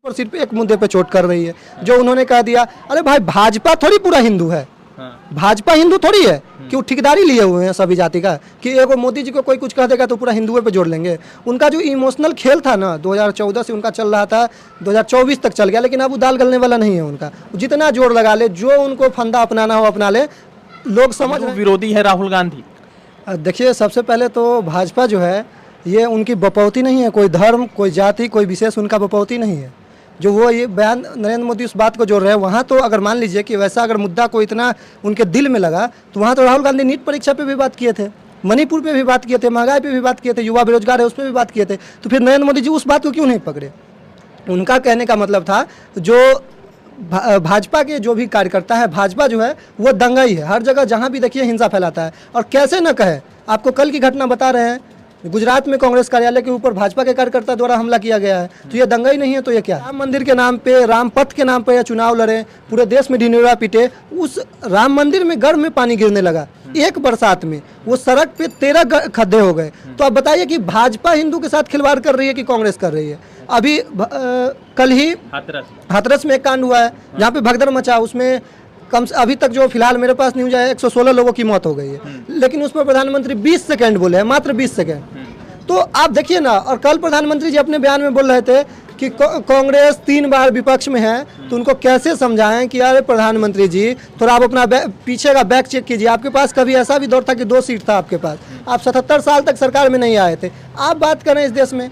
पर सिर्फ एक मुद्दे पे चोट कर रही है, जो उन्होंने कह दिया। अरे भाई, भाजपा थोड़ी पूरा हिंदू है। भाजपा हिंदू थोड़ी है कि वो ठेकेदारी लिए हुए हैं सभी जाति का, कि एगो मोदी जी को कोई कुछ कह देगा तो पूरा हिंदुओं पे जोड़ लेंगे। उनका जो इमोशनल खेल था ना, 2014 से उनका चल रहा था, 2024 तक चल गया, लेकिन अब वो दाल गलने वाला नहीं है उनका। जितना जोर लगा ले, जो उनको फंदा अपनाना हो अपना ले, लोग समझ रहे हैं। विरोधी है राहुल गांधी। देखिए, सबसे पहले तो भाजपा जो है ये उनकी बपौती नहीं है, कोई धर्म, कोई जाति, कोई विशेष उनका बपौती नहीं है। जो वो ये बयान नरेंद्र मोदी उस बात को जोड़ रहे हैं, वहाँ तो अगर मान लीजिए कि वैसा अगर मुद्दा को इतना उनके दिल में लगा, तो वहाँ तो राहुल गांधी नीट परीक्षा पे भी बात किए थे, मणिपुर पे भी बात किए थे, महंगाई पे भी बात किए थे, युवा बेरोजगार है उस पर भी बात किए थे। तो फिर नरेंद्र मोदी जी उस बात को क्यों नहीं पकड़े? उनका कहने का मतलब था, जो भाजपा के जो भी कार्यकर्ता है, भाजपा जो है वो दंगाई है, हर जगह जहाँ भी देखिए हिंसा फैलाता है। और कैसे न कहे, आपको कल की घटना बता रहे हैं, गुजरात में कांग्रेस कार्यालय के ऊपर भाजपा के कार्यकर्ता द्वारा हमला किया गया है। तो ये दंगा ही नहीं है तो ये क्या? राम मंदिर के नाम पे, राम पथ के नाम पे ये चुनाव लड़े, पूरे देश में ढिंढोरा पीटे, उस राम मंदिर में गर्भ में पानी गिरने लगा एक बरसात में, वो सड़क पे 13 खड्डे हो गए। तो अब बताइए कि भाजपा हिंदू के साथ खिलवाड़ कर रही है कि कांग्रेस कर रही है? अभी कल ही हाथरस में एक कांड हुआ है जहाँ पे भगदड़ मचा, उसमें अभी तक जो फिलहाल मेरे पास न्यूज है 116 लोगों की मौत हो गई है, लेकिन उसमें प्रधानमंत्री 20 सेकंड बोले हैं, मात्र 20 सेकंड। तो आप देखिए ना, और कल प्रधानमंत्री जी अपने बयान में बोल रहे थे कि कांग्रेस 3 बार विपक्ष में है, तो उनको कैसे समझाएं कि अरे प्रधानमंत्री जी, थोड़ा आप अपना पीछे का बैक चेक कीजिए। आपके पास कभी ऐसा भी दौर था कि 2 सीट था आपके पास, आप 77 साल तक सरकार में नहीं आए थे, आप बात करें इस देश में।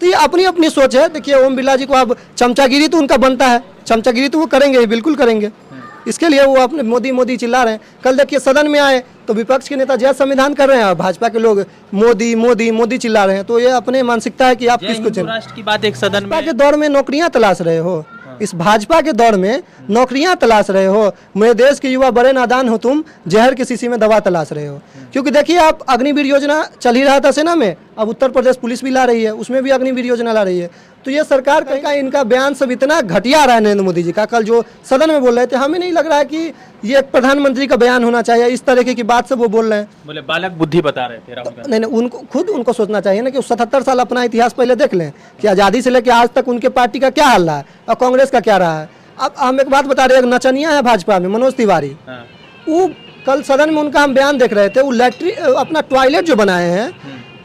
तो ये अपनी अपनी सोच है। देखिए, ओम बिरला जी को अब चमचागिरी तो उनका बनता है, चमचागिरी तो वो करेंगे, बिल्कुल करेंगे, इसके लिए वो अपने मोदी मोदी चिल्ला रहे हैं। कल देखिए सदन में आए तो विपक्ष के नेता जय संविधान कर रहे हैं और भाजपा के लोग मोदी मोदी मोदी चिल्ला रहे हैं। तो ये अपने मानसिकता है कि आप किसको राष्ट्र की बात एक सदन में के दौर में नौकरियां तलाश रहे हो, इस भाजपा के दौर में नौकरियां तलाश रहे हो। मेरे देश के युवा बड़े नादान हो तुम, जहर की शीशी में दवा तलाश रहे हो। क्योंकि देखिए, आप अग्निवीर योजना चल ही रहा था सेना में, अब उत्तर प्रदेश पुलिस भी ला रही है, उसमें भी अग्निवीर योजना ला रही है। तो ये सरकार का इनका बयान सब इतना घटिया रहा है नरेंद्र मोदी जी का। कल जो सदन में बोल रहे थे, हमें नहीं लग रहा है कि ये एक प्रधानमंत्री का बयान होना चाहिए। इस तरह की बात से वो बोल रहे हैं, बोले बालक बुद्धि बता रहे थे राहुल गांधी। नहीं, उनको सोचना चाहिए ना कि 77 साल अपना इतिहास पहले देख लें कि आज़ादी से लेकर आज तक उनके पार्टी का क्या हाल रहा है और कांग्रेस का क्या रहा है। अब हम एक बात बता रहे हैं, एक नचनिया है भाजपा में, मनोज तिवारी। वो कल सदन में उनका हम बयान देख रहे थे, वो अपना टॉयलेट जो बनाए हैं,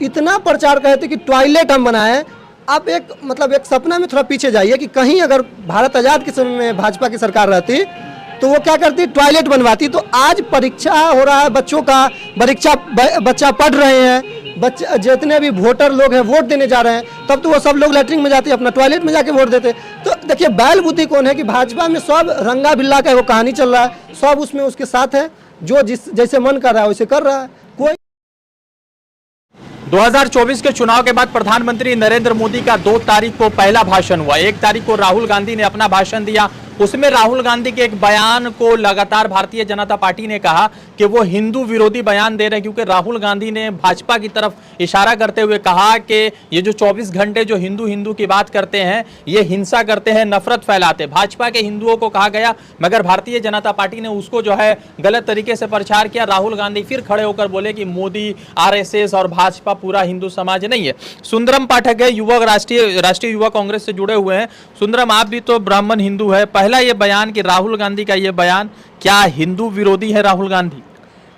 इतना प्रचार कर रहे थे कि टॉयलेट हम बनाए। आप एक एक सपना में थोड़ा पीछे जाइए कि कहीं अगर भारत आज़ाद के समय में भाजपा की सरकार रहती तो वो क्या करती, टॉयलेट बनवाती। तो आज परीक्षा हो रहा है बच्चों का, बच्चा पढ़ रहे हैं, बच्चे जितने भी वोटर लोग हैं वोट देने जा रहे हैं, तब तो वो सब लोग लैट्रिन में जाते, अपना टॉयलेट में जाके वोट देते। तो देखिए, बैल बुद्धि कौन है कि भाजपा में सब रंगा बिल्ला का वो कहानी चल रहा है, सब उसमें उसके साथ है, जो जैसे मन कर रहा है वैसे कर रहा है। कोई 2024 के चुनाव के बाद प्रधानमंत्री नरेंद्र मोदी का 2 तारीख को पहला भाषण हुआ। 1 तारीख को राहुल गांधी ने अपना भाषण दिया। उसमें राहुल गांधी के एक बयान को लगातार भारतीय जनता पार्टी ने कहा कि वो हिंदू विरोधी बयान दे रहे हैं, क्योंकि राहुल गांधी ने भाजपा की तरफ इशारा करते हुए कहा कि ये जो 24 घंटे जो हिंदू हिंदू की बात करते हैं, ये हिंसा करते हैं, नफरत फैलाते हैं। भाजपा के हिंदुओं को कहा गया, मगर भारतीय जनता पार्टी ने उसको जो है गलत तरीके से प्रचार किया। राहुल गांधी फिर खड़े होकर बोले कि मोदी, RSS और भाजपा पूरा हिंदू समाज नहीं है। सुंदरम पाठक है, युवक राष्ट्रीय युवा कांग्रेस से जुड़े हुए हैं। सुंदरम, आप भी तो ब्राह्मण हिंदू है, पहला ये बयान कि राहुल गांधी का ये बयान, क्या हिंदू विरोधी है राहुल गांधी?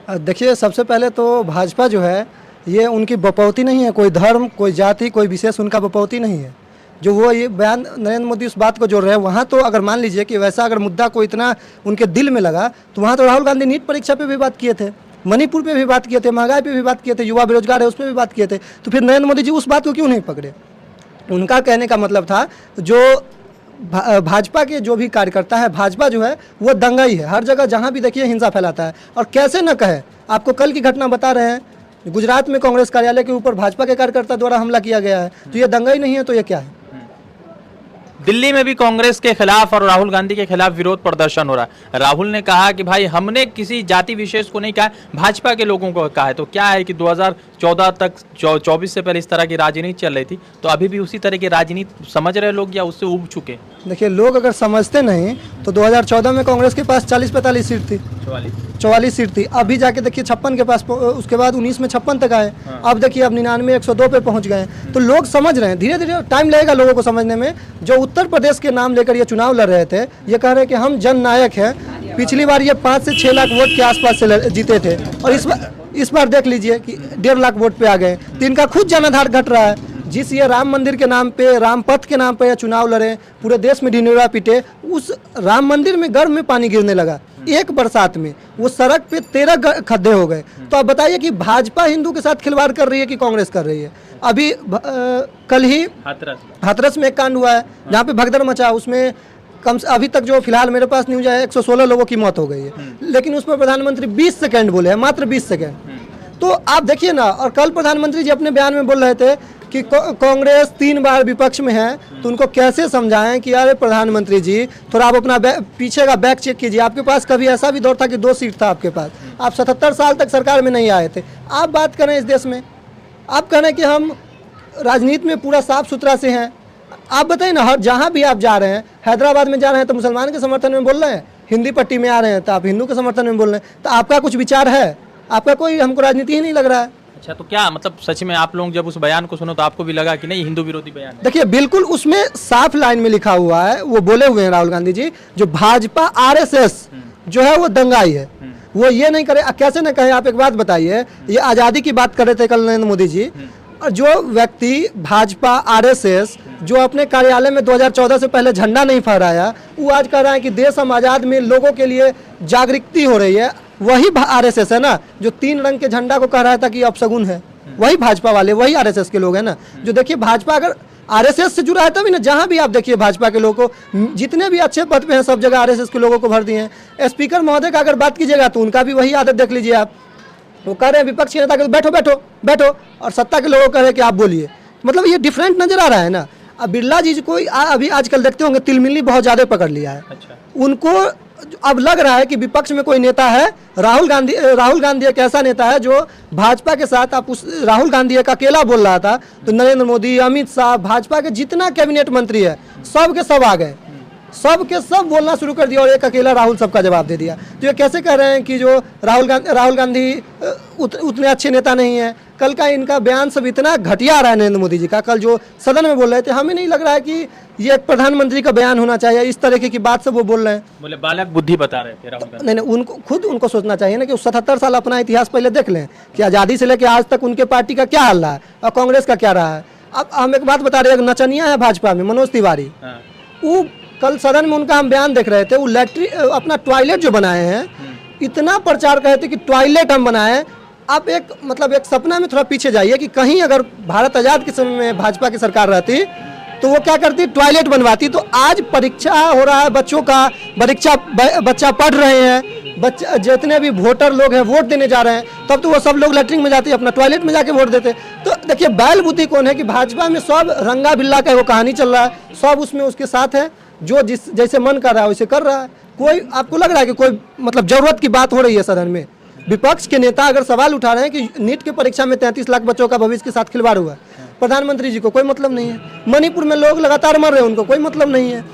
देखिए, सबसे पहले तो भाजपा जो है ये उनकी बपौती नहीं है, कोई धर्म, कोई जाति, कोई विशेष उनका बपौती नहीं है। जो वो ये बयान नरेंद्र मोदी उस बात को जोड़ रहे हैं, वहाँ तो अगर मान लीजिए कि वैसा अगर मुद्दा को इतना उनके दिल में लगा, तो वहाँ तो राहुल गांधी नीट परीक्षा पे भी बात किए थे, मणिपुर पे भी बात किए थे, महंगाई पे भी बात किए थे, युवा बेरोजगार है उस पर भी बात किए थे। तो फिर नरेंद्र मोदी जी उस बात को क्यों नहीं पकड़े? उनका कहने का मतलब था, जो भाजपा के जो भी कार्यकर्ता है, भाजपा जो है वो दंगाई है, हर जगह जहाँ भी देखिए हिंसा फैलाता है। और कैसे न कहे, आपको कल की घटना बता रहे हैं, गुजरात में कांग्रेस कार्यालय के ऊपर भाजपा के कार्यकर्ता द्वारा हमला किया गया है। तो ये दंगाई नहीं है तो ये क्या है? दिल्ली में भी कांग्रेस के खिलाफ और राहुल गांधी के खिलाफ विरोध प्रदर्शन हो रहा है। राहुल ने कहा कि भाई हमने किसी जाति विशेष को नहीं कहा, भाजपा के लोगों को कहा है। तो क्या है कि 2014 तक 24 से पहले इस तरह की राजनीति चल रही थी, तो अभी भी उसी तरह की राजनीति समझ रहे लोग या उससे उब चुके? देखिए, लोग अगर समझते नहीं तो 2014 में कांग्रेस के पास 40-45 सीट थी, 44 सीट थी। अभी जाके देखिए 56 के पास, उसके बाद 19 में 56 तक आए। अब देखिए अब 99 102 पे पहुंच गए। तो लोग समझ रहे हैं, धीरे धीरे टाइम लगेगा लोगों को समझने में। जो उत्तर प्रदेश के नाम लेकर ये चुनाव लड़ रहे थे, ये कह रहे हैं कि हम जननायक हैं। पिछली बार ये 5 से 6 लाख वोट के आसपास से जीते थे, और इस बार देख लीजिए कि 1.5 लाख वोट पे आ गए। तो इनका खुद जनाधार घट रहा है। जिस ये राम मंदिर के नाम पे, राम पथ के नाम पे ये चुनाव लड़े, पूरे देश में ढिंढोरा पीटे, उस राम मंदिर में गर्भ में पानी गिरने लगा एक बरसात में। वो सड़क पे 13 खड्डे हो गए। तो अब बताइए कि भाजपा हिंदू के साथ खिलवाड़ कर रही है कि कांग्रेस कर रही है? अभी कल ही हाथरस में एक कांड हुआ है जहाँ पे भगदड़ मचा। उसमें अभी तक जो फिलहाल मेरे पास न्यूज है 116 लोगों की मौत हो गई है, लेकिन उसमें प्रधानमंत्री 20 सेकंड बोले हैं, मात्र 20 सेकंड। तो आप देखिए ना, और कल प्रधानमंत्री जी अपने बयान में बोल रहे थे कि कांग्रेस 3 बार विपक्ष में है, तो उनको कैसे समझाएं कि अरे प्रधानमंत्री जी थोड़ा आप अपना पीछे का बैक चेक कीजिए। आपके पास कभी ऐसा भी दौर था कि 2 सीट था आपके पास, आप 77 साल तक सरकार में नहीं आए थे। आप बात करें इस देश में, आप कह रहे हैं कि हम राजनीति में पूरा साफ सुथरा से हैं। आप बताइए ना, हर जहाँ भी आप जा रहे हैं, हैदराबाद में जा रहे हैं तो मुसलमान के समर्थन में बोल रहे हैं, हिंदी पट्टी में आ रहे हैं तो आप हिंदू के समर्थन में बोल रहे हैं। तो आपका कुछ विचार है? आपका कोई, हमको राजनीति ही नहीं लग रहा है। अच्छा, तो क्या मतलब सच में आप लोग जब उस बयान को सुनो तो आपको भी लगा कि नहीं हिंदू विरोधी बयान है? देखिए, बिल्कुल उसमें साफ लाइन में लिखा हुआ है, वो बोले हुए हैं राहुल गांधी जी, जो भाजपा आरएसएस जो है वो दंगाई है। वो ये नहीं करे, कैसे न कहे। आप एक बात बताइए, ये आज़ादी की बात कर रहे थे कल नरेंद्र मोदी जी, और जो व्यक्ति भाजपा आरएसएस जो अपने कार्यालय में 2014 से पहले झंडा नहीं फहराया, वो आज कह रहा है कि देश हम आज़ाद में लोगों के लिए जागृति हो रही है। वही आरएसएस है ना जो 3 रंग के झंडा को कह रहा था कि अपशगुन है। वही भाजपा वाले, वही आरएसएस के लोग हैं ना। जो देखिए, भाजपा अगर आरएसएस से जुड़ा है तभी ना, जहां भी आप देखिए भाजपा के लोगों को, जितने भी अच्छे पद पे हैं सब जगह आरएसएस के लोगों को भर दिए हैं। स्पीकर महोदय का अगर बात कीजिएगा तो उनका भी वही आदत देख लीजिए आप। वो कह रहे हैं विपक्ष के नेता के बैठो बैठो बैठो, और सत्ता के लोगों को कह रहे हैं कि आप बोलिए। मतलब ये डिफरेंट नजर आ रहा है ना। अब बिरला जी को अभी आजकल देखते होंगे तिलमिली बहुत ज़्यादा पकड़ लिया है। अच्छा। उनको अब लग रहा है कि विपक्ष में कोई नेता है। राहुल गांधी एक ऐसा नेता है जो भाजपा के साथ, आप उस राहुल गांधी एक अकेला बोल रहा था तो नरेंद्र मोदी, अमित शाह, भाजपा के जितना कैबिनेट मंत्री है सब के सब आ गए, सब के सब बोलना शुरू कर दिया, और एक अकेला राहुल सबका जवाब दे दिया। तो ये कैसे कह रहे हैं कि जो राहुल गांधी उतने अच्छे नेता नहीं है? कल का इनका बयान सब इतना घटिया रहा है नरेंद्र मोदी जी का। कल जो सदन में बोल रहे थे, हमें नहीं लग रहा है कि ये एक प्रधानमंत्री का बयान होना चाहिए। इस तरीके की बात सब वो बोल रहे हैं, बोले बालक बुद्धि बता रहे थे राहुल गांधी। नहीं, उनको सोचना चाहिए ना कि 77 साल अपना इतिहास पहले देख लें कि आज़ादी से लेकर आज तक उनके पार्टी का क्या हाल रहा है और कांग्रेस का क्या रहा है। अब हम एक बात बता रहे हैं, नचनिया है भाजपा में मनोज तिवारी, वो कल सदन में उनका हम बयान देख रहे थे, वो अपना टॉयलेट जो बनाए हैं, इतना प्रचार कर रहे थे कि टॉयलेट हम बनाए। आप एक सपना में थोड़ा पीछे जाइए कि कहीं अगर भारत आज़ाद के समय में भाजपा की सरकार रहती तो वो क्या करती, टॉयलेट बनवाती। तो आज परीक्षा हो रहा है बच्चों का, बच्चा पढ़ रहे हैं, बच्चे जितने भी वोटर लोग हैं वोट देने जा रहे हैं, तब तो वो सब लोग लैट्रिन में जाते, अपना टॉयलेट में जाके वोट देते। तो देखिए बैल बुद्धि कौन है कि भाजपा में सब रंगा बिल्ला का वो कहानी चल रहा है, सब उसमें उसके साथ है, जो जैसे मन कर रहा है वैसे कर रहा है। कोई आपको लग रहा है कि कोई जरूरत की बात हो रही है सदन में? विपक्ष के नेता अगर सवाल उठा रहे हैं कि नीट की परीक्षा में 33 लाख बच्चों का भविष्य के साथ खिलवाड़ हुआ, प्रधानमंत्री जी को कोई मतलब नहीं है। मणिपुर में लोग लगातार मर रहे हैं, उनको कोई मतलब नहीं है।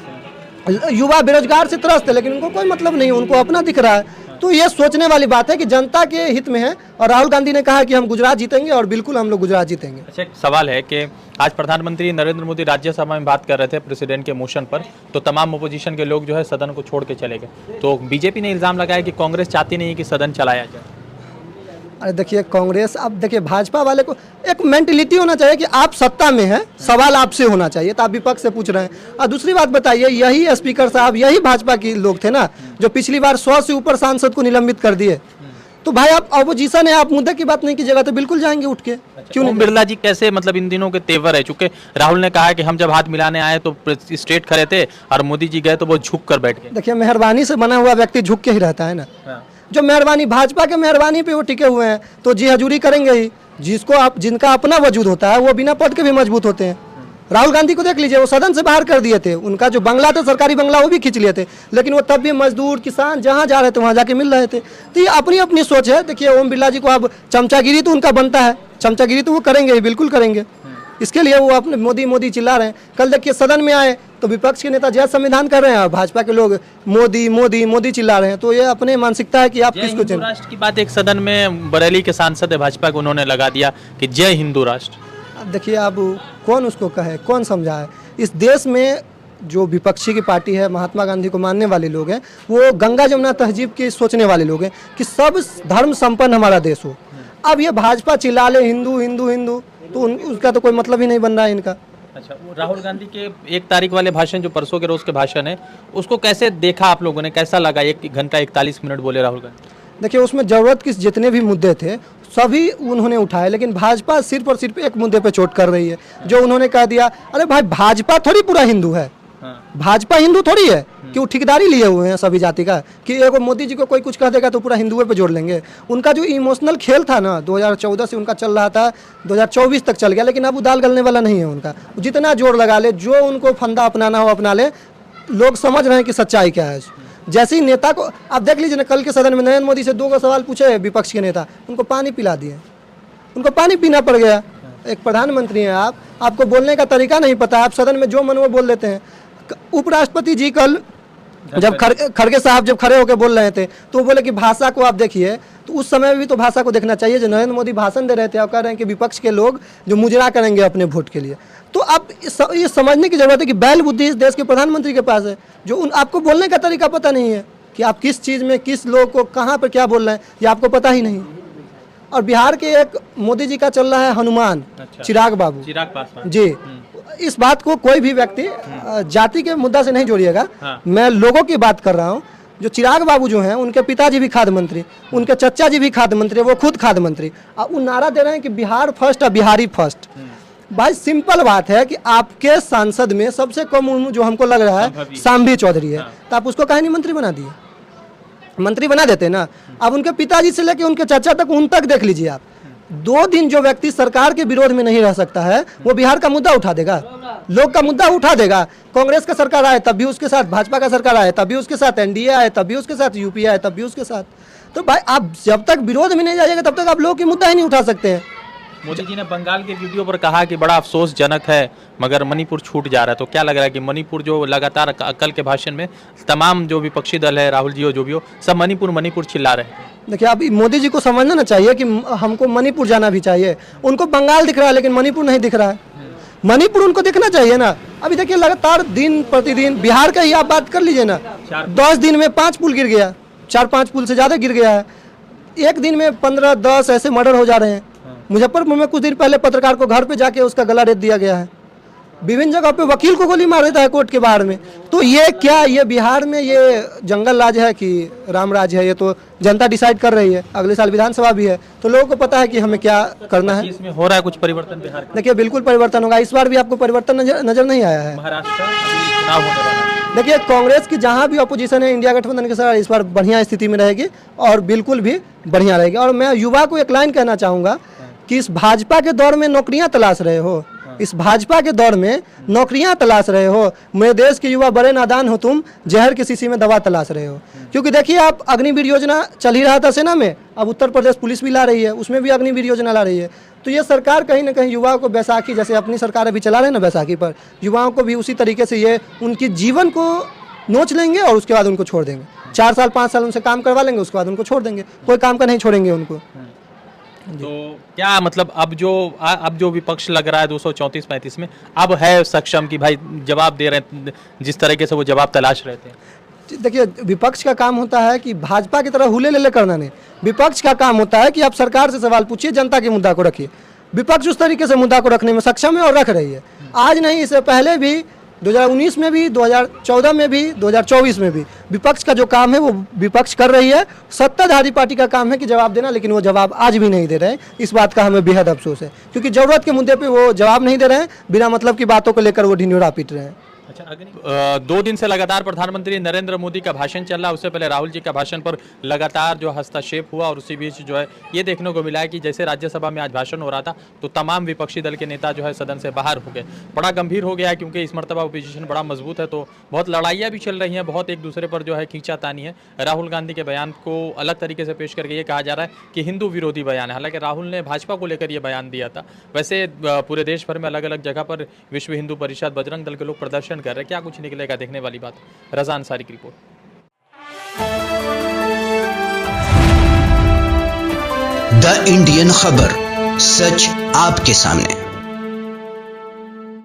युवा बेरोजगार से त्रस्त है, लेकिन उनको कोई मतलब नहीं है, उनको अपना दिख रहा है। तो ये सोचने वाली बात है कि जनता के हित में है। और राहुल गांधी ने कहा कि हम गुजरात जीतेंगे, और बिल्कुल हम लोग गुजरात जीतेंगे। अच्छा, एक सवाल है कि आज प्रधानमंत्री नरेंद्र मोदी राज्यसभा में बात कर रहे थे प्रेसिडेंट के मोशन पर, तो तमाम अपोजिशन के लोग जो है सदन को छोड़ के चले गए। तो बीजेपी ने इल्जाम लगाया कि कांग्रेस चाहती नहीं कि सदन चलाया जाए। अरे देखिए, कांग्रेस, अब देखिए भाजपा वाले को एक मेंटलिटी होना चाहिए कि आप सत्ता में हैं, सवाल आपसे होना चाहिए, तो आप विपक्ष से पूछ रहे हैं। और दूसरी बात बताइए, यही स्पीकर साहब, यही भाजपा के लोग थे ना जो पिछली बार 100 से ऊपर सांसद को निलंबित कर दिए। तो भाई आप अपोजिशन है, आप मुद्दे की बात नहीं कीजिएगा तो बिल्कुल जाएंगे उठ के। क्यों नहीं? बिरला जी कैसे इन दिनों के तेवर है, चूंकि राहुल ने कहा कि हम जब हाथ मिलाने आए तो स्ट्रेट खड़े थे, और मोदी जी गए तो वो झुक कर बैठ गए। देखिए, मेहरबानी से बना हुआ व्यक्ति झुक के ही रहता है ना। जो मेहरबानी, भाजपा के मेहरबानी पे वो टिके हुए हैं, तो जी हजूरी करेंगे ही। जिनका अपना वजूद होता है वो बिना पद के भी मजबूत होते हैं। राहुल गांधी को देख लीजिए, वो सदन से बाहर कर दिए थे, उनका जो बंगला था, सरकारी बंगला, वो भी खींच लिए थे, लेकिन वो तब भी मजदूर, किसान जहाँ जा रहे थे वहाँ जाके मिल रहे थे। तो ये अपनी अपनी सोच है। देखिए, ओम बिरला जी को अब चमचागिरी तो उनका बनता है, चमचागिरी तो वो करेंगे ही, बिल्कुल करेंगे। इसके लिए वो अपने मोदी मोदी चिल्ला रहे हैं। कल देखिए सदन में आए तो विपक्ष के नेता जय संविधान कर रहे हैं और भाजपा के लोग मोदी मोदी मोदी चिल्ला रहे हैं। तो ये अपने मानसिकता है कि आप जय किसको हिंदू राष्ट्र की बात एक सदन में बरेली के सांसद है भाजपा को, उन्होंने लगा दिया कि जय हिंदू राष्ट्र। अब देखिए अब कौन उसको कहे, कौन समझाए। इस देश में जो विपक्षी की पार्टी है, महात्मा गांधी को मानने वाले लोग हैं, वो गंगा जमुना तहजीब की सोचने वाले लोग हैं कि सब धर्म संपन्न हमारा देश हो। अब ये भाजपा चिल्ला ले हिंदू हिंदू हिंदू, तो उसका तो कोई मतलब ही नहीं बन रहा है इनका। अच्छा, वो राहुल गांधी के 1 तारीख वाले भाषण, जो परसों के रोज के भाषण है, उसको कैसे देखा आप लोगों ने, कैसा लगा? 1 घंटा 41 मिनट बोले राहुल गांधी। देखिए उसमें ज़रूरत की जितने भी मुद्दे थे सभी उन्होंने उठाए, लेकिन भाजपा सिर्फ और सिर्फ एक मुद्दे पे चोट कर रही है, जो उन्होंने कह दिया अरे भाई भाजपा थोड़ी पूरा हिंदू है, भाजपा हिंदू थोड़ी है कि वो ठेकेदारी लिए हुए हैं सभी जाति का, कि एगो मोदी जी को कोई कुछ कह देगा तो पूरा हिंदुओं पे जोड़ लेंगे। उनका जो इमोशनल खेल था ना 2014 से उनका चल रहा था, 2024 तक चल गया, लेकिन अब वो दाल गलने वाला नहीं है उनका। जितना जोर लगा ले, जो उनको फंदा अपनाना हो अपना ले, लोग समझ रहे हैं कि सच्चाई क्या है। जैसे ही नेता को आप देख लीजिए ना, कल के सदन में नरेंद्र मोदी से 2 सवाल पूछे विपक्ष के नेता, उनको पानी पिला दिए, उनको पानी पीना पड़ गया। एक प्रधानमंत्री हैं आप, आपको बोलने का तरीका नहीं पता, आप सदन में जो मन वो बोल देते हैं। उपराष्ट्रपति जी कल जब खड़गे साहब जब खड़े होकर बोल रहे थे तो वो बोले कि भाषा को आप देखिए, तो उस समय भी तो भाषा को देखना चाहिए। जो नरेंद्र मोदी भाषण दे रहे थे और कह रहे हैं कि विपक्ष के लोग जो मुजरा करेंगे अपने वोट के लिए, तो आप ये समझने की जरूरत है कि बैल बुद्धि इस देश के प्रधानमंत्री के पास है, जो आपको बोलने का तरीका पता नहीं है कि आप किस चीज़ में किस लोग को कहाँ पर क्या बोल रहे हैं, ये आपको पता ही नहीं। और बिहार के एक मोदी जी का चल रहा है हनुमान, चिराग बाबू, चिराग पासवान जी। इस बात को कोई भी व्यक्ति जाति के मुद्दा से नहीं जोड़िएगा, मैं लोगों की बात कर रहा हूँ। जो चिराग बाबू जो हैं, उनके पिताजी भी खाद्य मंत्री, उनके चचा जी भी खाद्य मंत्री, वो खुद खाद्य मंत्री, और वो नारा दे रहे हैं कि बिहार फर्स्ट और बिहारी फर्स्ट। भाई सिंपल बात है कि आपके सांसद में सबसे कम उम्र जो हमको लग रहा है सांभी चौधरी है, तो आप उसको काहे नहीं मंत्री बना दिए? मंत्री बना देते ना। अब उनके पिताजी से लेके उनके चाचा तक, उन तक देख लीजिए आप। 2 दिन जो व्यक्ति सरकार के विरोध में नहीं रह सकता है, वो बिहार का मुद्दा उठा देगा, लोग का मुद्दा उठा देगा। कांग्रेस का सरकार आए तब भी उसके साथ, भाजपा का सरकार आए तब भी उसके साथ, एनडीए आए तब भी उसके साथ, यूपीए आए तब भी उसके साथ। तो भाई आप जब तक विरोध में नहीं जाइएगा तब तक आप लोगों के मुद्दा ही नहीं उठा सकते हैं। मोदी जी ने बंगाल के वीडियो पर कहा कि बड़ा अफसोसजनक है मगर मणिपुर छूट जा रहा है, तो क्या लग रहा है कि मणिपुर जो लगातार कल के भाषण में तमाम जो विपक्षी दल है, राहुल जी हो जो भी हो, सब मणिपुर मणिपुर चिल्ला रहे हैं? देखिए अब मोदी जी को समझना ना चाहिए कि हमको मणिपुर जाना भी चाहिए। उनको बंगाल दिख रहा है लेकिन मणिपुर नहीं दिख रहा है। मणिपुर उनको दिखना चाहिए ना। अभी देखिए लगातार दिन प्रतिदिन बिहार का ही आप बात कर लीजिए ना, 10 दिन में 5 पुल गिर गया, 4-5 पुल से ज़्यादा गिर गया है। एक दिन में 15-10 ऐसे मर्डर हो जा रहे हैं। मुजफ्फरपुर में कुछ दिन पहले पत्रकार को घर पे जाके उसका गला रेत दिया गया है। विभिन्न जगह पे वकील को गोली मार देता है कोर्ट के बाहर में। तो ये क्या, ये बिहार में ये जंगल राज है कि राम राज है, ये तो जनता डिसाइड कर रही है। अगले साल विधानसभा भी है, तो लोगों को पता है कि हमें क्या करना है। इसमें हो रहा है कुछ परिवर्तन बिहार का? देखिए बिल्कुल परिवर्तन होगा। इस बार भी आपको परिवर्तन नजर नहीं आया है। महाराष्ट्र चुनाव होने वाला है। देखिए कांग्रेस की जहाँ भी अपोजिशन है इंडिया गठबंधन के साथ इस बार बढ़िया स्थिति में रहेगी और बिल्कुल भी बढ़िया रहेगी। और मैं युवा को एक लाइन कहना चाहूँगा कि इस भाजपा के दौर में नौकरियां तलाश रहे हो, इस भाजपा के दौर में नौकरियां तलाश रहे हो, मेरे देश के युवा बड़े नादान हो तुम, जहर की शीशी में दवा तलाश रहे हो। क्योंकि देखिए आप अग्निवीर योजना चल ही रहा था सेना में, अब उत्तर प्रदेश पुलिस भी ला रही है, उसमें भी अग्निवीर योजना ला रही है। तो ये सरकार कहीं ना कहीं युवाओं को बैसाखी, जैसे अपनी सरकार अभी चला रहे हैं ना बैसाखी पर, युवाओं को भी उसी तरीके से ये उनकी जीवन को नोच लेंगे और उसके बाद उनको छोड़ देंगे। 4 साल 5 साल उनसे काम करवा लेंगे, उसके बाद उनको छोड़ देंगे, कोई काम का नहीं छोड़ेंगे उनको। तो क्या मतलब अब जो विपक्ष लग रहा है 234-35 में अब है सक्षम कि भाई जवाब दे रहे हैं जिस तरीके से वो जवाब तलाश रहे थे? देखिए विपक्ष का काम होता है कि भाजपा की तरह हुले ले करना नहीं। विपक्ष का काम होता है कि आप सरकार से सवाल पूछिए, जनता के मुद्दा को रखिए। विपक्ष उस तरीके से मुद्दा को रखने में सक्षम है और रख रही है। आज नहीं, इससे पहले भी 2019 में भी, 2014 में भी, 2024 में भी विपक्ष का जो काम है वो विपक्ष कर रही है। सत्ताधारी पार्टी का काम है कि जवाब देना, लेकिन वो जवाब आज भी नहीं दे रहे हैं। इस बात का हमें बेहद अफसोस है, क्योंकि ज़रूरत के मुद्दे पे वो जवाब नहीं दे रहे हैं, बिना मतलब की बातों को लेकर वो ढिंढोरा पीट रहे हैं। 2 दिन से लगातार प्रधानमंत्री नरेंद्र मोदी का भाषण चल रहा है। उससे पहले राहुल जी का भाषण पर लगातार जो हस्तक्षेप हुआ और उसी बीच जो है ये देखने को मिला है कि जैसे राज्यसभा में आज भाषण हो रहा था तो तमाम विपक्षी दल के नेता जो है सदन से बाहर हो गए। बड़ा गंभीर हो गया है क्योंकि इस मर्तबा ओपोजिशन बड़ा मजबूत है, तो बहुत लड़ाइयाँ भी चल रही हैं, बहुत एक दूसरे पर जो है खींचातानी है। राहुल गांधी के बयान को अलग तरीके से पेश करके ये कहा जा रहा है कि हिंदू विरोधी बयान है। हालांकि राहुल ने भाजपा को लेकर ये बयान दिया था। वैसे पूरे देश भर में अलग अलग जगह पर विश्व हिंदू परिषद, बजरंग दल के लोग प्रदर्शन कर रहे हैं। क्या कुछ निकलेगा देखने वाली बात। रज़ा अंसारी की रिपोर्ट। द इंडियन खबर, सच आपके सामने।